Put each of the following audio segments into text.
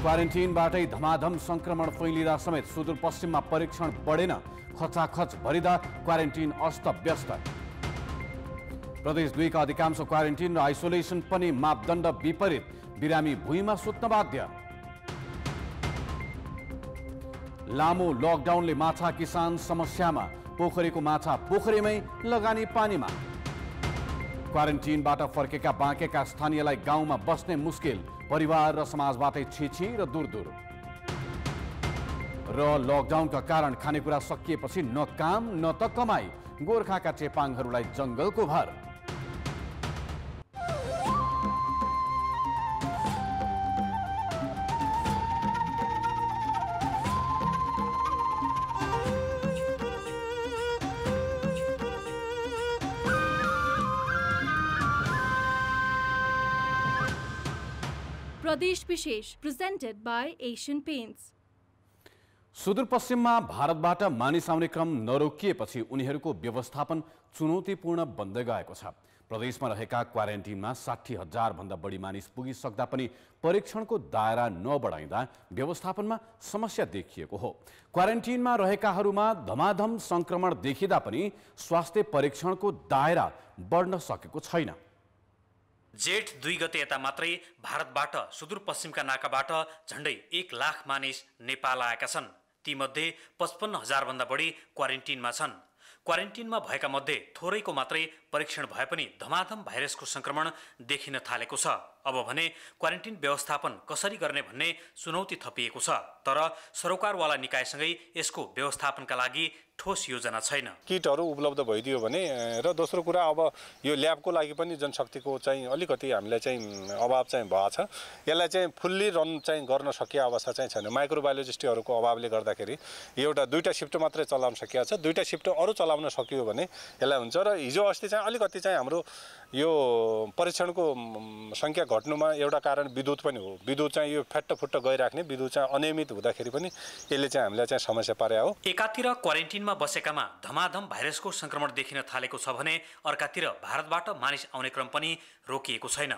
क्वारेन्टिनबाटै धमाधम संक्रमण फैलिँदा समेत सुदूरपश्चिममा परीक्षण बढेन। खचाखच भरिँदा क्वारेन्टिन अस्तव्यस्त। प्रदेश 2 का अधिकांश क्वारेन्टिन र आइसोलेसन पनि मापदण्ड विपरीत। बिरामी भुइँमा सुत्न बाध्य। लामो लकडाउनले माछा किसान समस्यामा। पोखरीको माछा पोखरीमै, लगानी पानीमा। क्वारेन्टिनबाट फर्केका बाँकेका स्थानीयलाई गाउँमा बस्ने मुस्किल। परिवार र समाजबाटै छिछि र दूर दूर। र लकडाउनका कारण खानेकुरा सकिएपछि न काम न त कमाई। गोर्खाका चेपाङहरूलाई जंगलको भर। प्रदेश विशेष प्रेजेन्टेड बाय एशियन पेन्ट्स। सुदूरपश्चिममा भारतबाट मानिस आउने क्रम नरोकिएपछि उनीहरूको व्यवस्थापन चुनौतीपूर्ण बन्दै गएको छ। प्रदेशमा रहेका क्वारेन्टिनमा 60,000 भन्दा बढी मानिस पुगिसक्दा पनि परीक्षणको दायरा नबढाइँदा व्यवस्थापनमा समस्या देखिएको हो। क्वारेन्टिनमा रहेकाहरूमा धमाधम संक्रमण देखिँदा पनि स्वास्थ्य परीक्षणको दायरा बढ्न सकेको छैन। जेठ 2 गते यता मात्रै भारतबाट सुदूरपश्चिमका नाकाबाट झण्डै 1 लाख मानिस नेपाल आएका छन्। तीमध्ये 55,000 भन्दा बढी क्वारेन्टिनमा छन्। क्वारेन्टिनमा भएका मध्ये थोरैको मात्रै परीक्षण भए पनि धमाधम भाइरसको संक्रमण देखिन थालेको छ। अब भने क्वारेन्टिन व्यवस्थापन कसरी गर्ने भन्ने चुनौती थपिएको छ। तर सरोकारवाला निकायसँगै यसको व्यवस्थापनका लागि ठोस योजना छैन। किटहरू उपलब्ध भइदियो भने र दोस्रो कुरा अब यो ल्याबको लागि पनि जनशक्तिको चाहिँ अलिकति हामीलाई चाहिँ अभाव चाहिँ भएको छ। यसलाई चाहिँ फुल्ली रन चाहिँ गर्न सकिया अवस्था चाहिँ छैन। माइक्रोबायोलोजिस्टहरूको अभावले गर्दाखेरि एउटा 2टा शिफ्ट मात्रै चलाउन सकिया छ। 2टा शिफ्ट अरू चलाउन सकियो भने यसलाई हुन्छ। र हिजो अस्ति चाहिँ अलिकति चाहिँ हाम्रो यो परीक्षणको संख्या घट्नुमा एउटा कारण विद्युत पनि हो। विद्युत चाहिँ यो फ्याट्टफुट्ट गइराख्ने, विद्युत चाहिँ अनियमित हुँदाखेरि पनि यसले चाहिँ हामीलाई चाहिँ समस्या पारे हो। एकातिर क्वारेन्टिनमा बसेकामा धमाधम भाइरसको संक्रमण देखिन थालेको छ भने अर्कातिर भारतबाट मानिस आउने क्रम पनि रोकिएको छैन।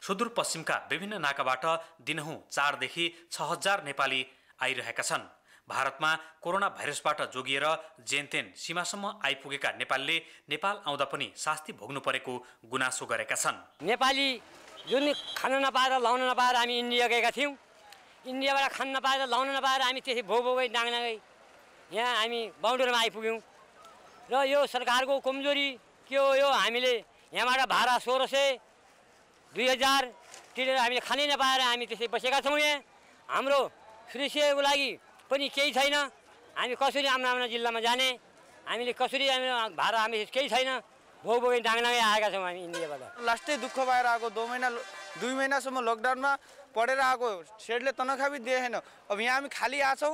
सुदूरपश्चिमका विभिन्न नाकाबाट दिनहुँ 4 देखि 6,000 नेपाली आइरहेका छन्। भारतमा कोरोना भाइरसबाट जोगिएर जेनतेन सीमासम्म आइपुगेका नेपालले नेपाल आउँदा पनि शास्ति भोग्नु परेको गुनासो गरेका छन्। नेपाली जुन खान नपाएर लाउन नपाएर हामी इन्डिया गएका थियौँ। इन्डियाबाट खान नपाएर लाउन नपाएर हामी त्यसै भोगै डाङनागै यहाँ हामी बाउन्डरीमा आइपुग्यौँ। र यो सरकारको कमजोरी के हो? यो हामीले यहाँबाट भाडा 1600 2000 तिरेर हामीले खानै नपाएर हामी त्यसै बसेका छौँ। यहाँ हाम्रो सुरक्षाको लागि पनि केही छैन। हामी कसरी आम्ना जिल्लामा जाने? हामीले कसरी भाडा हामी केही छैन। भोगै डाङनागै आएका छौँ हामी इन्डियाबाट। लास्टै दुःख भएर आएको 2 महिनासम्म लकडाउनमा पढेर आएको। सेडले तनखा पनि दिएन। अब यहाँ हामी खाली आछौँ।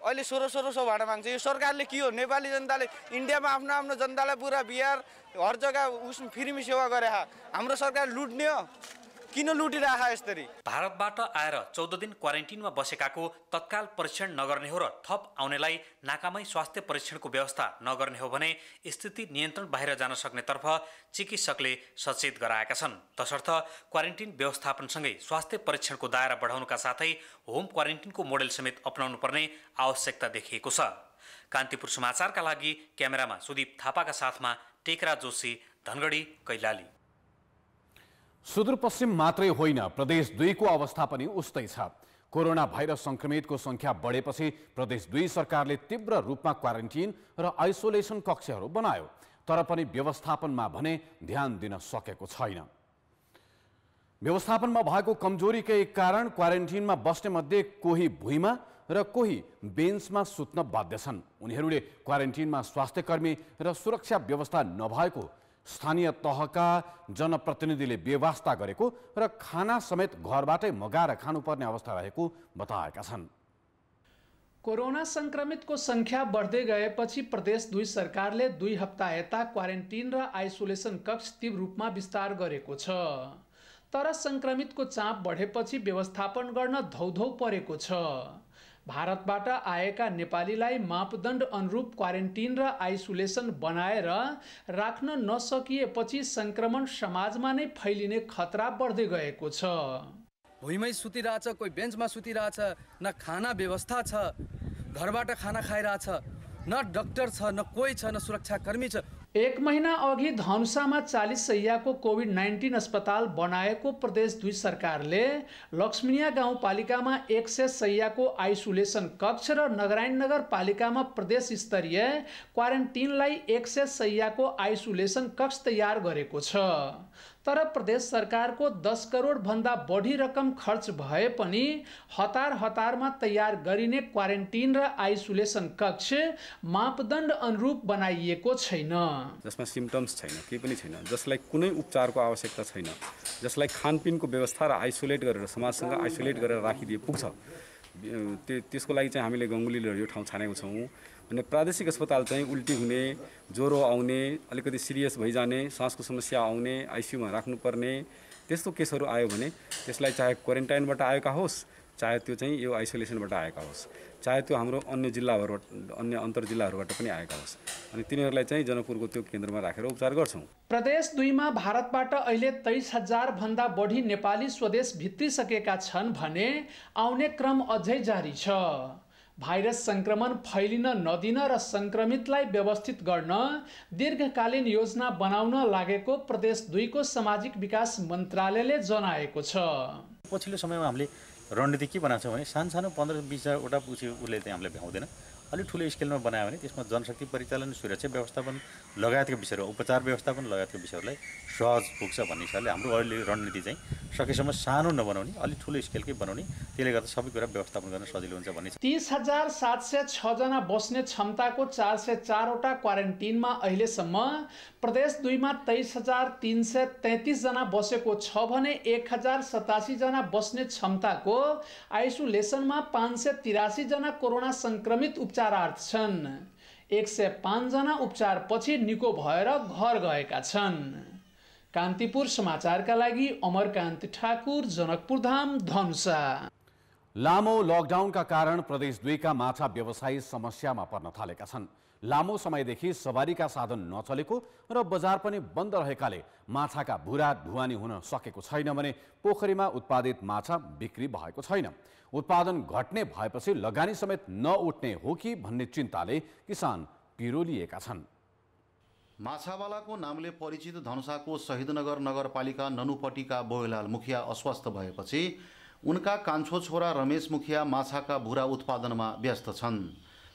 अहिले 1600 भाडा माग्छ। यो सरकारले के हो? नेपाली जनताले इन्डियामा आफ्नो जनतालाई पुरा बिहार हर जग्गा फ्रीमा सेवा गरे। हाम्रो सरकार लुट्ने हो? किन लुटिरहेको यसरी? भारतबाट आएर 14 दिन क्वारेन्टिनमा बसेकाको तत्काल परीक्षण नगर्ने हो र थप आउनेलाई नाकामै स्वास्थ्य परीक्षणको व्यवस्था नगर्ने हो भने स्थिति नियन्त्रण बाहिर जान सक्नेतर्फ चिकित्सकले सचेत गराएका छन्। तसर्थ क्वारेन्टिन व्यवस्थापनसँगै स्वास्थ्य परीक्षणको दायरा बढाउनुका साथै होम क्वारेन्टिनको मोडेल समेत अपनाउनु पर्ने आवश्यकता देखिएको छ। कान्तिपुर समाचारका लागि क्यामेरामा सुदीप थापाका साथमा टेकरा जोशी, धनगढी, कैलाली। सुदूरपश्चिम मात्रै होइन, प्रदेश 2 को अवस्था पनि उस्तै छ। कोरोना भाइरस संक्रमितको संख्या बढेपछि प्रदेश 2 सरकारले तीव्र रूपमा क्वारेन्टिन र आइसोलेसन कक्षहरू बनायो। तर पनि व्यवस्थापनमा भने ध्यान दिन सकेको छैन। व्यवस्थापनमा भएको कमजोरीकै कारण क्वारेन्टिनमा बस्ने मध्ये कोही भुइँमा र कोही बेन्चमा सुत्न बाध्य छन्। उनीहरूले क्वारेन्टिनमा स्वास्थ्यकर्मी र सुरक्षा व्यवस्था नभएको स्थानीय तहका जनप्रतिनिधिले बेवास्ता गरेको र खाना समेत घरबाटै मगाएर खानुपर्ने अवस्था रहेको बताएका छन्। कोरोना संक्रमितको संख्या बढ्दै गएपछि प्रदेश 2 सरकारले 2 हप्ता यता क्वारेन्टिन र आइसोलेसन कक्ष तीव्र रूपमा विस्तार गरेको छ। तर संक्रमितको चाप बढेपछि व्यवस्थापन गर्न धौधौ परेको छ। भारतबाट आएका नेपालीलाई मापदण्ड अनुरूप क्वारेन्टिन र आइसोलेसन बनाएर राख्न नसकिएपछि संक्रमण समाजमा नै फैलिने खतरा बढ्दै गएको छ। भुइँमै सुतिरहेछ, कोही बेन्चमा सुतिरहेछ, न खाना व्यवस्था छ, घरबाट खाना खाइरहेछ, न डाक्टर छ, न कोही छ, न सुरक्षाकर्मी छ। 1 महिना अघि धनुषामा 40 शैय्याको कोभिड-19 अस्पताल बनाएको प्रदेश 2 सरकारले लक्ष्मीनिया गाउँपालिकामा 100 शैय्याको आइसोलेसन कक्ष र नगरायण नगरपालिकामा प्रदेश स्तरीय क्वारेन्टिनलाई 100 शैय्याको आइसोलेसन कक्ष तयार गरेको छ। तर प्रदेश सरकारको 10 करोड भन्दा बढी रकम खर्च भए पनि हतारमा तयार गरिने क्वारेन्टिन र आइसोलेसन कक्ष मापदण्ड अनुरूप बनाइएको छैन। जसमा सिम्पटम्स छैन, केही पनि छैन, जसलाई कुनै उपचारको आवश्यकता छैन, जसलाई खानपिनको व्यवस्था र आइसोलेट गरेर समाजसँग आइसोलेट गरेर राखिदिए पुग्छ। त्यसको लागि चाहिँ हामीले गङ्गुलीले यो ठाउँ छानेको छौँ। अनि प्रादेशिक अस्पताल चाहिँ उल्टी हुने, ज्वरो आउने, अलिकति सिरियस भइजाने, सासको समस्या आउने, आइसियुमा राख्नुपर्ने त्यस्तो केसहरू आयो भने त्यसलाई चाहे क्वारेन्टाइनबाट आएका होस्, चाहे त्यो चाहिँ यो आइसोलेसनबाट आएका होस्, चाहे त्यो हाम्रो अन्य जिल्लाहरूबाट, अन्य अन्तर जिल्लाहरूबाट पनि आएका होस्, अनि तिनीहरूलाई चाहिँ जनकपुरको त्यो केन्द्रमा राखेर उपचार गर्छौँ। प्रदेश 2 मा भारतबाट अहिले 23,000 भन्दा बढी नेपाली स्वदेश भित्रिसकेका छन् भने आउने क्रम अझै जारी छ। भाइरस संक्रमण फैलिन नदिन र संक्रमितलाई व्यवस्थित गर्न दीर्घकालीन योजना बनाउन लागेको प्रदेश 2 को सामाजिक विकास मन्त्रालयले जनाएको छ। पछिल्लो समयमा हामीले रणनीति के बनाएको छ भने सानो 15-20 वटा पुछि उसले चाहिँ हामीले भ्याउँदैन, अलिक ठुलो स्केलमा बनायो भने त्यसमा जनशक्ति परिचालन, सुरक्षा व्यवस्थापन लगायतका विषयहरू, उपचार व्यवस्थापन लगायतका विषयहरूलाई सहज पुग्छ भन्ने हिसाबले हाम्रो अहिले रणनीति चाहिँ सकेसम्म सानो नबनाउने, अलिक ठुलो स्केलकै बनाउने, त्यसले गर्दा सबै कुरा व्यवस्थापन गर्न सजिलो हुन्छ भन्ने छ। 30,706 जना बस्ने क्षमताको 404 वटा क्वारेन्टिनमा अहिलेसम्म प्रदेश 2 मा 23,333 जना बसेको छ भने 1,087 जना बस्ने क्षमताको आइसोलेसनमा 583 जना कोरोना संक्रमित उपचारार्थ छन्। 105 जना उपचारपछि निको भएर घर गएका छन्। कान्तिपुर समाचारका लागि अमरकान्त ठाकुर, जनकपुर धाम, धनुषा। लामो लकडाउनका कारण प्रदेश 2 का माछा व्यवसायी समस्यामा पर्न थालेका छन्। लामो समयदेखि सवारीका साधन नचलेको र बजार पनि बन्द रहेकाले माछाका भुरा ढुवानी हुन सकेको छैन भने पोखरीमा उत्पादित माछा बिक्री भएको छैन। उत्पादन घट्ने भएपछि लगानी समेत नउठ्ने हो कि भन्ने चिन्ताले किसान पिरोलिएका छन्। माछावालाको नामले परिचित धनुषाको शहीदनगर नगरपालिका ननुपट्टीका बोहेलाल मुखिया अस्वस्थ भएपछि उनका कान्छो छोरा रमेश मुखिया माछाका भुरा उत्पादनमा व्यस्त छन्।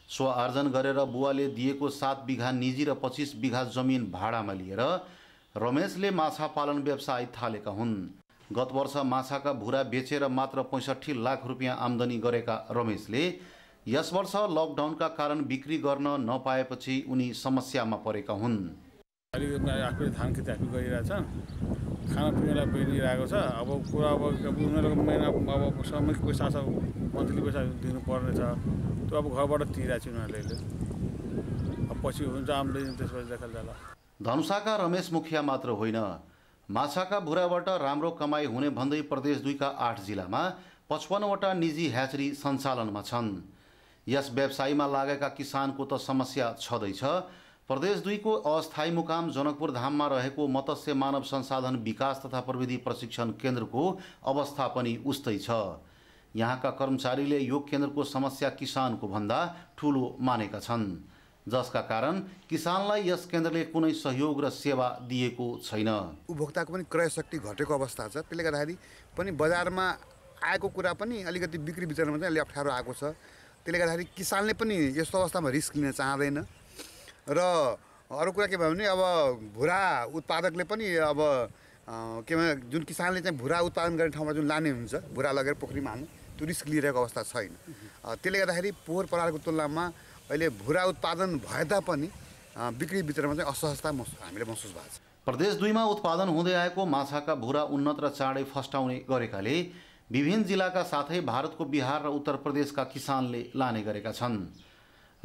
स्व आर्जन गरेर बुवाले दिएको 7 बिघा निजी र 25 बिघा जमिन भाडामा लिएर रमेशले माछा पालन व्यवसाय थालेका हुन्। गत वर्ष माछाका भुरा बेचेर मात्र 65 लाख रुपियाँ आम्दानी गरेका रमेशले यस वर्ष लकडाउनका कारण बिक्री गर्न नपाएपछि उनी समस्यामा परेका हुन्। आफूले धान खेती आफू गरिरहेछ, खानापिनालाई बनिरहेको छ। अब कुरा उनीहरूको महिना अब सामूहिक पैसा छ, मन्थली पैसा दिनु पर्ने छ, त्यो अब घरबाट तिरेको छ उनीहरूले। अब पछि हुन्छ आम्दानी त्यसपछि देखा जाला। धनुषाका रमेश मुखिया मात्र होइन, माछाका भुराबाट राम्रो कमाई हुने भन्दै प्रदेश 2 का 8 जिल्लामा 55 वटा निजी ह्याचरी सञ्चालनमा छन्। यस व्यवसायमा लागेका किसानको त समस्या छँदैछ। प्रदेश 2 को अस्थायी मुकाम जनकपुर धाममा रहेको मत्स्य मानव संसाधन विकास तथा प्रविधि प्रशिक्षण केन्द्रको अवस्था पनि उस्तै छ। यहाँका कर्मचारीले यो केन्द्रको समस्या किसानको भन्दा ठुलो मानेका छन्, जसका कारण किसानलाई यस केन्द्रले कुनै सहयोग र सेवा दिएको छैन। उपभोक्ताको पनि क्रय शक्ति घटेको अवस्था छ, त्यसले गर्दाखेरि पनि बजारमा आएको कुरा पनि अलिकति बिक्री वितरणमा चाहिँ अलि अप्ठ्यारो आएको छ। त्यसले गर्दाखेरि किसानले पनि यस्तो अवस्थामा रिस्क लिन चाहँदैन। र अरू कुरा के भयो भने अब भुरा उत्पादकले पनि अब के भन्छ जुन किसानले चाहिँ भुरा उत्पादन गर्ने ठाउँमा जुन लाने हुन्छ, भुरा लगेर पोखरीमा हाल्ने, त्यो रिस्क लिइरहेको अवस्था छैन। त्यसले गर्दाखेरि पोहोर परारको तुलनामा अहिले भुरा उत्पादन भए तापनि बिक्री वितरणमा चाहिँ असहजता हामीले महसुस भएको छ। प्रदेश 2 मा उत्पादन हुँदै आएको माछाका भुरा उन्नत र चाँडै फस्टाउने गरेकाले विभिन्न जिल्लाका साथै भारतको बिहार र उत्तर प्रदेशका किसानले लाने गरेका छन्।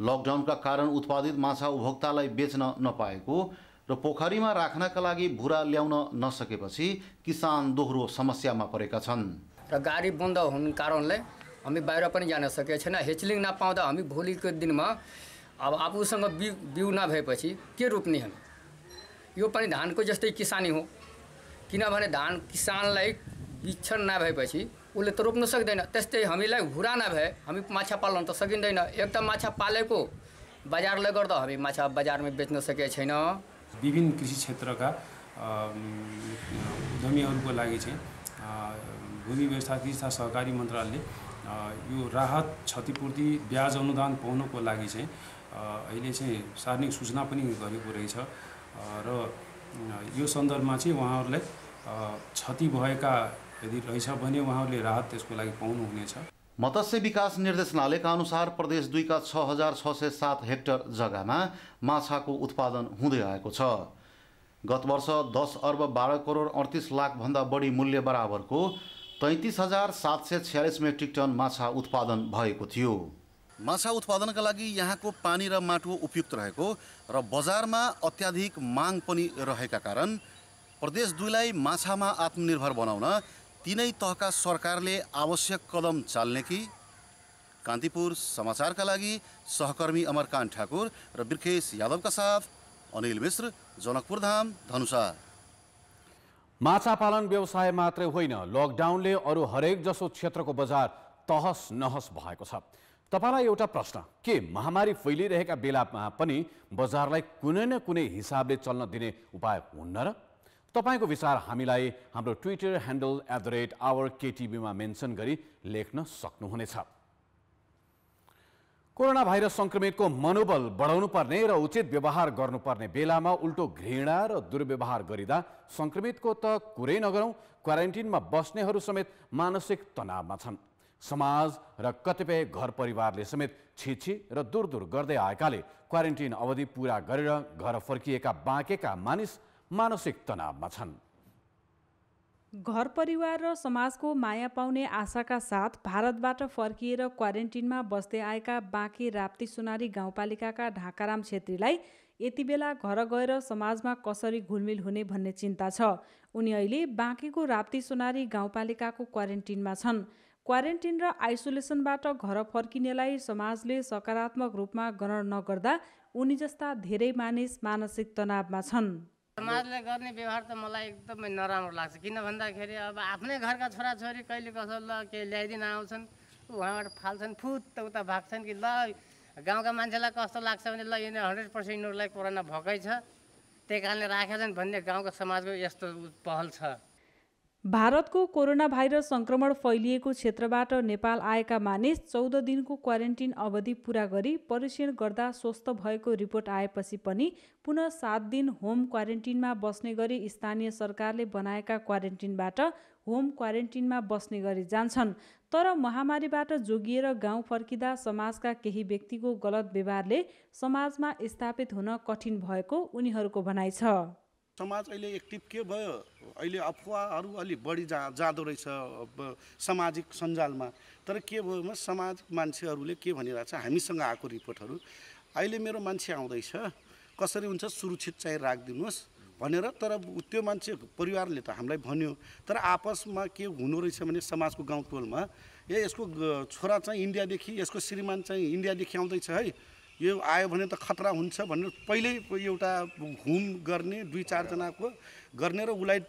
लकडाउनका कारण उत्पादित माछा उपभोक्तालाई बेच्न नपाएको र पोखरीमा राख्नका लागि भुरा ल्याउन नसकेपछि किसान दोहोरो समस्यामा परेका छन्। र गाडी बन्द हुने कारणले हामी बाहिर पनि जान सकेका छैन। हेचलिङ नपाउँदा हामी भोलिको दिनमा अब आफूसँग बिउ नभएपछि के रोप्ने हामी? यो पनि धानको जस्तै किसानी हो, किनभने धान किसानलाई बिछन नभएपछि उसले त रोक्न सक्दैन। त्यस्तै हामीलाई हुरा नभए हामी माछा पाल्न त सकिँदैन। एक त माछा पालेको बजारले गर्दा हामी माछा बजारमा बेच्न सकेका छैन। विभिन्न कृषि क्षेत्रका उद्यमीहरूको लागि चाहिँ भूमि व्यवस्थापित तथा सहकारी मन्त्रालयले यो राहत क्षतिपूर्ति ब्याज अनुदान पाउनको लागि चाहिँ अहिले चाहिँ सार्वजनिक सूचना पनि गरेको रहेछ र यो सन्दर्भमा चाहिँ उहाँहरूलाई क्षति भएका यदि रहेछ भने उहाँहरूले राहत त्यसको लागि पाउनुहुनेछ। मत्स्य विकास निर्देशनालयका अनुसार प्रदेश 2 का 6,607 हेक्टर जग्गामा माछाको उत्पादन हुँदै आएको छ। गत वर्ष 10 अर्ब 12 करोड 38 लाख भन्दा बढी मूल्य बराबरको 33,746 मेट्रिक टन माछा उत्पादन भएको थियो। माछा उत्पादनका लागि यहाँको पानी र माटो उपयुक्त रहेको र बजारमा अत्याधिक माग पनि रहेका कारण प्रदेश 2 लाई माछामा आत्मनिर्भर बनाउन तीनै तहका सरकारले आवश्यक कदम चाल्ने कि? कान्तिपुर समाचारका लागि सहकर्मी अमरकान्त ठाकुर र बिर्खेश यादवका साथ अनिल मिश्र, जनकपुर धाम, धनुषा। माछा पालन व्यवसाय मात्रै होइन, लकडाउनले अरू हरेक जसो क्षेत्रको बजार तहस नहस भएको छ। तपाईलाई एउटा प्रश्न, के महामारी फैलिरहेका बेलामा पनि बजारलाई कुनै न कुनै हिसाबले चल्न दिने उपाय हुन्न र? तपाईको विचार हामीलाई हाम्रो ट्विटर ह्यान्डल @OurKTB मा मेन्सन गरी लेख्न सक्नुहुनेछ। कोरोना भाइरस संक्रमितको मनोबल बढाउनु पर्ने र उचित व्यवहार गर्नुपर्ने बेलामा उल्टो घृणा र दुर्व्यवहार गरिदा संक्रमितको त कुरै नगरौं, क्वारेन्टिनमा बस्नेहरू समेत मानसिक तनावमा छन्। समाज र कतिपय घर परिवारले समेत छिछि र दूर गर्दै आएकाले क्वारेन्टिन अवधि पूरा गरेर घर फर्किएका बाँकेका मानिस मानसिक तनावमा छन्। घर परिवार र समाजको माया पाउने आशाका साथ भारतबाट फर्किएर क्वारेन्टिनमा बस्दै आएका बाँके राप्ती सुनारी गाउँपालिकाका ढाकाराम छेत्रीलाई यति बेला घर गएर समाजमा कसरी घुलमिल हुने भन्ने चिन्ता छ। उनी अहिले बाँकेको राप्ती सुनारी गाउँपालिकाको क्वारेन्टिनमा छन्। क्वारेन्टिन र आइसोलेसनबाट घर फर्किनेलाई समाजले सकारात्मक रूपमा ग्रहण नगर्दा उनी जस्ता धेरै मानिस मानसिक तनावमा छन्। समाजले गर्ने व्यवहार त मलाई एकदमै नराम्रो लाग्छ। किन भन्दाखेरि अब आफ्नै घरका छोराछोरी कहिले कसो ल के ल्याइदिन आउँछन्, उहाँबाट फाल्छन्, फुत्त उता भाग्छन् कि ल गाउँका मान्छेलाई कस्तो लाग्छ भने ल यिनीहरू 100% यिनीहरूलाई कोरोना भएकै छ त्यही कारणले राखेका छन् भन्ने गाउँको समाजको यस्तो पहल छ। भारतको कोरोना भाइरस संक्रमण फैलिएको क्षेत्रबाट नेपाल आएका मानिस 14 दिनको क्वारेन्टिन अवधि पूरा गरी परीक्षण गर्दा स्वस्थ भएको रिपोर्ट आएपछि पनि पुनः 7 दिन होम क्वारेन्टिनमा बस्ने गरी स्थानीय सरकारले बनाएका क्वारेन्टिनबाट होम क्वारेन्टिनमा बस्ने गरी जान्छन्। तर महामारीबाट जोगिएर गाउँ फर्किँदा समाजका केही व्यक्तिको गलत व्यवहारले समाजमा स्थापित हुन कठिन भएको उनीहरूको भनाइ छ। समाज अहिले एक्टिभ के भयो, अहिले अफवाहहरू अलि बढी जाँदो रहेछ सामाजिक सञ्जालमा। तर के भयो सामाजिक मान्छेहरूले के भनिरहेछ, हामीसँग आएको रिपोर्टहरू अहिले मेरो मान्छे आउँदैछ कसरी हुन्छ सुरक्षित चाहिँ राखिदिनुहोस् भनेर। तर त्यो मान्छे परिवारले त हामीलाई भन्यो, तर आपसमा के हुनु रहेछ भने समाजको गाउँटोलमा यसको छोरा चाहिँ इन्डियादेखि, यसको श्रीमान चाहिँ इन्डियादेखि आउँदैछ है, यो आयो भने त खतरा हुन्छ भनेर पहिल्यै एउटा होम गर्ने 2-4 जनाको गर्ने र उसलाई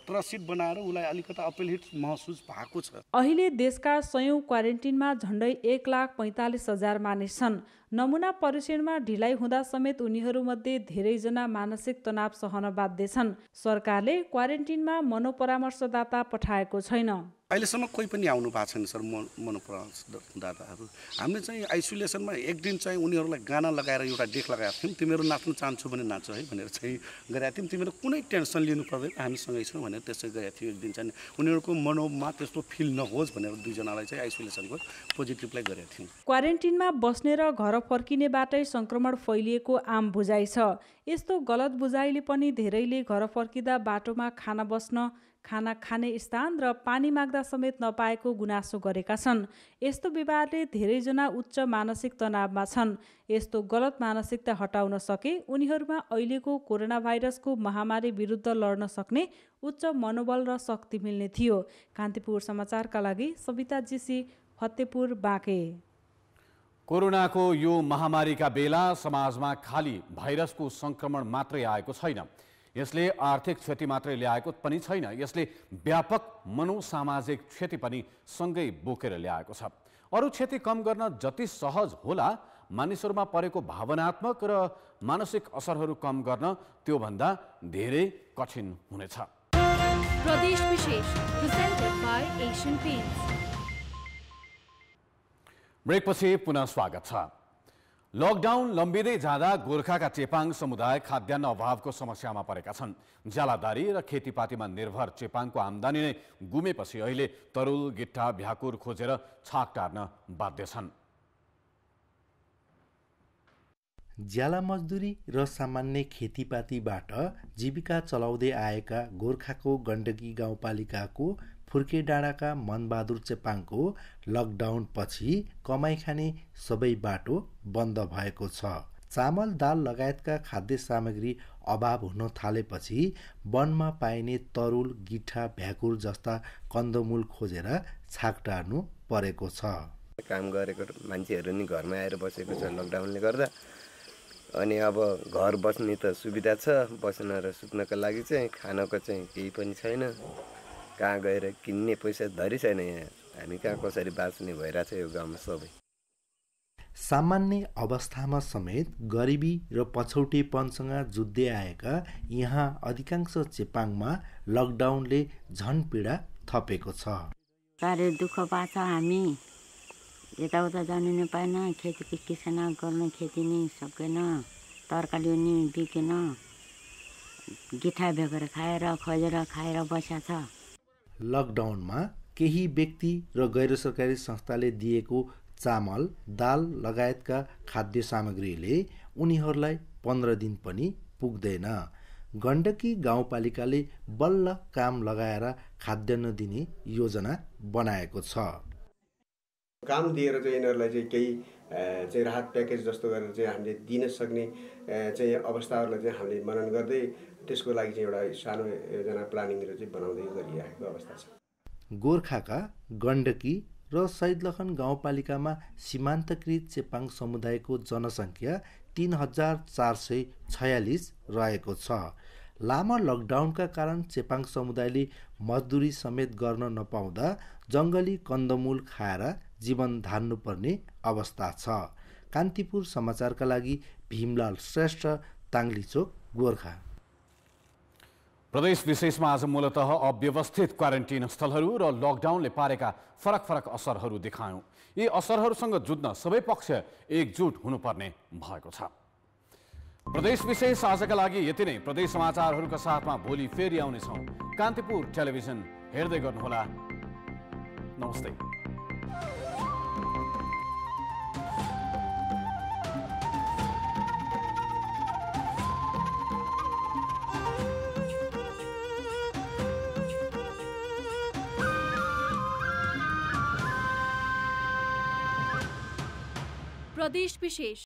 त्रसित बनाएर उसलाई अलिकति अपील महसुस भएको छ। अहिले देशका सयौं क्वारेन्टिनमा झण्डै 1,45,000 मानिस छन्। नमुना परीक्षणमा ढिलाइ हुँदा समेत उनीहरूमध्ये धेरैजना मानसिक तनाव सहन बाध्य छन्। सरकारले क्वारेन्टिनमा मनोपरामर्शदाता पठाएको छैन। अहिलेसम्म कोही पनि आउनु भएको छैन सर मनोपरामर्शदाताहरू। हामीले चाहिँ आइसोलेसनमा एक दिन चाहिँ उनीहरूलाई गाना लगाएर एउटा डेक लगाएको थियौँ, तिमीहरू नाच्न चाहन्छु भने नाच है भनेर चाहिँ गरेका थियौँ, तिमीहरू कुनै टेन्सन लिनु पर्दैन हामीसँगै छौँ भनेर त्यसै गरेका थियौँ। एक दिन चाहिँ उनीहरूको मनोमा त्यस्तो फिल नहोस् भनेर 2 जनालाई चाहिँ आइसोलेसनको पोजिटिभलाई गरेका थियौँ। क्वारेन्टिनमा बस्ने र घर फर्किनेबाटै संक्रमण फैलिएको आम बुझाइ छ। यस्तो गलत बुझाइले पनि धेरैले घर फर्किँदा बाटोमा खाना बस्न, खाना खाने स्थान र पानी माग्दा समेत नपाएको गुनासो गरेका छन्। यस्तो व्यवहारले धेरैजना उच्च मानसिक तनावमा छन्। यस्तो गलत मानसिकता हटाउन सके उनीहरूमा अहिलेको कोरोना भाइरसको महामारी विरुद्ध लड्न सक्ने उच्च मनोबल र शक्ति मिल्ने थियो। कान्तिपुर समाचारका लागि सविता जीसी, फतेपुर, बाँके। कोरोनाको यो महामारीका बेला समाजमा खाली भाइरसको संक्रमण मात्रै आएको छैन, यसले आर्थिक क्षति मात्रै ल्याएको पनि छैन, यसले व्यापक मनोसामाजिक क्षति पनि सँगै बोकेर ल्याएको छ। अरू क्षति कम गर्न जति सहज होला, मानिसहरूमा परेको भावनात्मक र मानसिक असरहरू कम गर्न त्योभन्दा धेरै कठिन हुनेछ। प्रदेश विशेष presented by Asian Paints। ब्रेकपछि पुनः स्वागत छ। लकडाउन लम्बिँदै जाँदा गोर्खाका चेपाङ समुदाय खाद्यान्न अभावको समस्यामा परेका छन्। ज्यालादारी र खेतीपातीमा निर्भर चेपाङको आम्दानी नै गुमेपछि अहिले तरुल, गिट्टा, भ्याकुर खोजेर छाक टार्न बाध्य छन्। ज्याला मजदुरी र सामान्य खेतीपातीबाट जीविका चलाउँदै आएका गोर्खाको गण्डकी गाउँपालिकाको फुर्के डाँडाका मनबहादुर चेपाङको लकडाउन पछि कमाइ खाने सबै बाटो बन्द भएको छ। चामल, दाल लगायतका खाद्य सामग्री अभाव हुन थालेपछि वनमा पाइने तरुल, गिट्ठा, भ्याकुर जस्ता कन्दमूल खोजेर छाक टार्नु परेको छ। काम गरेको मान्छेहरू नि घरमा आएर बसेको छ लकडाउनले गर्दा। अनि अब घर बस्ने त सुविधा छ, बस्न र सुत्नको लागि चाहिँ खानको चाहिँ केही पनि छैन। कहाँ गएर किन्ने पैसा धरी छैन। यहाँ हामी कहाँ कसरी बाँच्ने भइरहेछ यो गाउँमा सबै। सामान्य अवस्थामा समेत गरिबी र पछौटेपनसँग जुझ्दै आएका यहाँ अधिकांश चेपाङमा लकडाउनले झन पीडा थपेको छ। साह्रै दुःख पाछ। हामी यताउता जानु नै पाएन, खेती किसान गर्न खेती नै सकेन, तरकारी नि बिकेन, गिठा भेगेर खाएर खोजेर खाएर बसेको छ। लकडाउनमा केही व्यक्ति र गैर सरकारी संस्थाले दिएको चामल, दाल लगायतका खाद्य सामग्रीले उनीहरूलाई 15 दिन पनि पुग्दैन। गण्डकी गाउँपालिकाले बल्ल काम लगाएर खाद्यान्न दिने योजना बनाएको छ। काम दिएर चाहिँ यिनीहरूलाई चाहिँ केही चाहिँ राहत प्याकेज जस्तो गरेर चाहिँ हामीले दिन सक्ने चाहिँ अवस्थाहरूलाई चाहिँ हामीले मनन गर्दै त्यसको लागि चाहिँ एउटा सानो योजना प्लानिङहरू चाहिँ बनाउँदै गरिरहेको अवस्था छ। गोर्खाका गण्डकी र सैदलखन गाउँपालिकामा सीमान्तकृत चेपाङ समुदायको जनसङ्ख्या 3446 रहेको छ। लामो लकडाउनका कारण चेपाङ समुदायले मजदुरी समेत गर्न नपाउँदा जङ्गली कन्दमूल खाएर जीवन धान्नुपर्ने अवस्था छ। कान्तिपुर समाचारका लागि भीमलाल श्रेष्ठ, ताङ्लिचोक, गोर्खा। प्रदेश विशेषमा आज मूलतः अव्यवस्थित क्वारेन्टिन स्थलहरू र लकडाउनले पारेका फरक फरक असरहरू देखायौँ। यी असरहरूसँग जुझ्न सबै पक्ष एकजुट हुनुपर्ने भएको छ। प्रदेश विशेष आजका लागि यति नै। प्रदेश समाचारहरूका साथमा भोलि फेरि आउनेछौँ। कान्तिपुर टेलिभिजन हेर्दै गर्नुहोला। नमस्ते। प्रदेश विशेष